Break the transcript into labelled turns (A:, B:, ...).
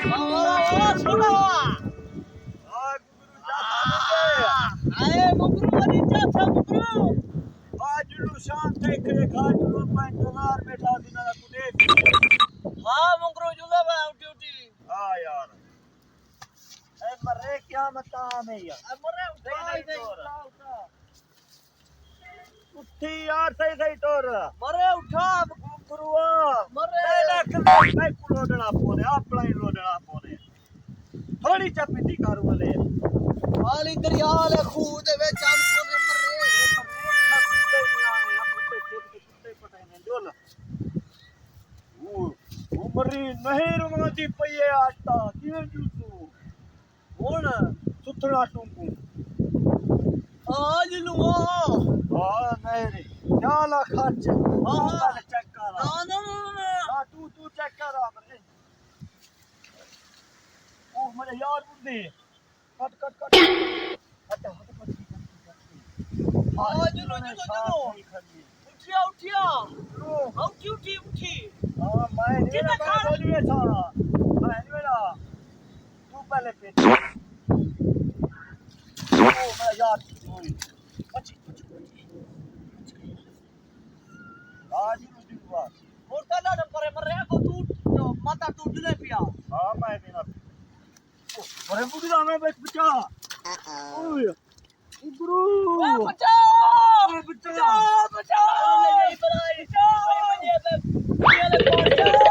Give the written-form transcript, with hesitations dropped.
A: वाह सोना
B: आ गुरु जा
A: आए मुगरू वाली चाचा मुगरू
B: आज लू शाम देख रे घाट लो पंचलार बेटा दिना कुदे
A: हां मुगरू जुदा बा ड्यूटी
B: हां यार ए मरे क्या मता में यार
A: मरे उठा
B: उठी यार सही तोर
A: मरे उठा
B: गुरुआ
A: मरे
B: मैं लोडना पोने अपना ही लोडना पोने थोड़ी चपटी कर वाले
A: वाली दरिया ले खूह दे विच हम कोने
B: मरी नहीं रुमाती पईए आटा किवें जूसू हुन सुथड़ा टूंकू
A: आज लुआ
B: हां नहीं रे क्या ला खर्च हां चेक कर
A: ना
B: हां तू चेक कर मरे ओ मेरे यार बुद्धि कट हट
A: आज चलो उठिया उठी
B: हां मैं
A: कितना खा
B: बोलिए था मैं मेरा तू पहले पे ओ मैं यार बची आज रुदी हुआ
A: मोटा ना परे मरे को तू माता टूट ले पिया
B: हां मैं बिना अरे बुढ़ा मैं बचा ओए गुरु
A: बचा
B: बचा
A: बचा ले गई बनाई बचा ये ले पहुंचा